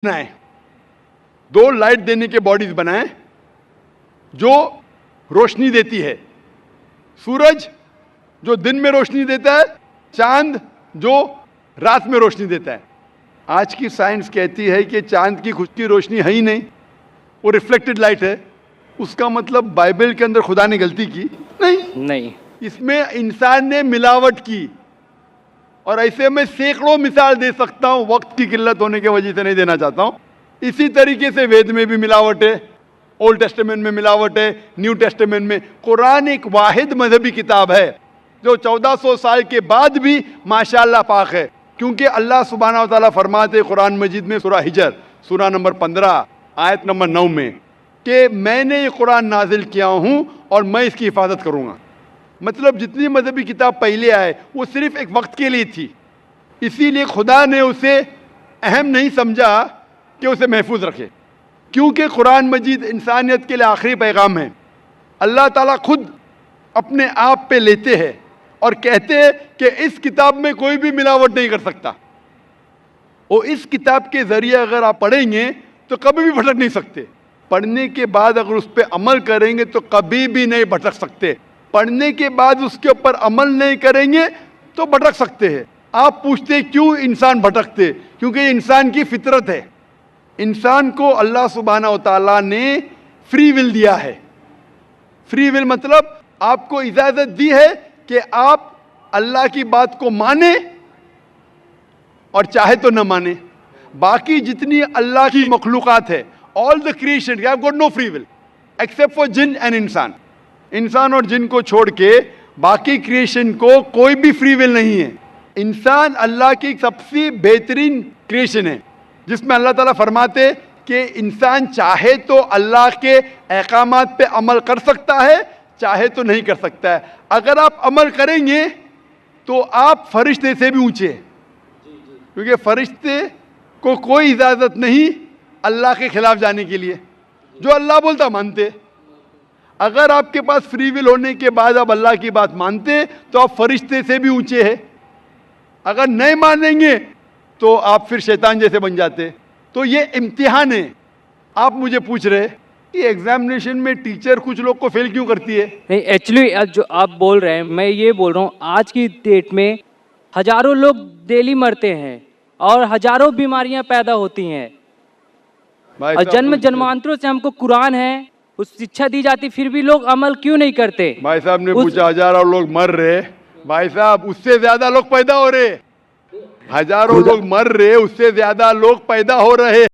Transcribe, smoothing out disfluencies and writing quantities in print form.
बनाए, दो लाइट देने के बॉडीज बनाए जो रोशनी देती है। सूरज जो दिन में रोशनी देता है, चांद जो रात में रोशनी देता है। आज की साइंस कहती है कि चांद की खुद की रोशनी है ही नहीं, वो रिफ्लेक्टेड लाइट है। उसका मतलब बाइबल के अंदर खुदा ने गलती की नहीं, इसमें इंसान ने मिलावट की। और ऐसे में सैकड़ों मिसाल दे सकता हूं, वक्त की किल्लत होने की वजह से नहीं देना चाहता हूं। इसी तरीके से वेद में भी मिलावट है, ओल्ड टेस्टामेंट में मिलावट है, न्यू टेस्टामेंट में। कुरान एक वाहिद मजहबी किताब है जो 1400 साल के बाद भी माशाअल्लाह पाक है, क्योंकि अल्लाह सुब्हानहू व तआला फरमाते कुरान मजीद में सूरह हिजर सूरह नंबर 15 आयत नंबर 9 में कि मैंने ये कुरान नाजिल किया हूं और मैं इसकी हिफाजत करूंगा। मतलब जितनी मजहबी किताब पहले आए वो सिर्फ एक वक्त के लिए थी, इसीलिए खुदा ने उसे अहम नहीं समझा कि उसे महफूज रखे, क्योंकि कुरान मजीद इंसानियत के लिए आखिरी पैगाम है। अल्लाह ताला खुद अपने आप पे लेते हैं और कहते हैं कि इस किताब में कोई भी मिलावट नहीं कर सकता। और इस किताब के जरिए अगर आप पढ़ेंगे तो कभी भी भटक नहीं सकते। पढ़ने के बाद अगर उस पर अमल करेंगे तो कभी भी नहीं भटक सकते। पढ़ने के बाद उसके ऊपर अमल नहीं करेंगे तो भटक सकते हैं। आप पूछते क्यों इंसान भटकते? क्योंकि ये इंसान की फितरत है। इंसान को अल्लाह सुब्हानहू व तआला ने फ्री विल दिया है। फ्री विल मतलब आपको इजाजत दी है कि आप अल्लाह की बात को माने और चाहे तो न माने। बाकी जितनी अल्लाह की मखलूकात है, all the creation, you have got no free will except for जिन एंड इंसान। इंसान और जिन को छोड़ के बाकी क्रिएशन को कोई भी फ्री विल नहीं है। इंसान अल्लाह की सबसे बेहतरीन क्रिएशन है, जिसमें अल्लाह ताला फरमाते कि इंसान चाहे तो अल्लाह के अहकामात पे अमल कर सकता है, चाहे तो नहीं कर सकता है। अगर आप अमल करेंगे तो आप फरिश्ते से भी ऊंचे हैं, क्योंकि फरिश्ते को कोई इजाजत नहीं अल्लाह के खिलाफ जाने के लिए। जो अल्लाह बोलता मानते। अगर आपके पास फ्री विल होने के बाद आप अल्लाह की बात मानते तो आप फरिश्ते से भी ऊंचे हैं। अगर नहीं मानेंगे तो आप फिर शैतान जैसे बन जाते। तो ये इम्तिहान है। आप मुझे पूछ रहे कि एग्जामिनेशन में टीचर कुछ लोग को फेल क्यों करती है? नहीं, एक्चुअली जो आप बोल रहे हैं, मैं ये बोल रहा हूँ, आज की डेट में हजारों लोग डेली मरते हैं और हजारों बीमारियां पैदा होती हैं। और जन्म जन्मांतरों से हमको कुरान है, उस शिक्षा दी जाती, फिर भी लोग अमल क्यों नहीं करते? भाई साहब ने पूछा हजारों लोग मर रहे। भाई साहब उससे ज्यादा लोग पैदा हो रहे। हजारों लोग मर रहे, उससे ज्यादा लोग पैदा हो रहे।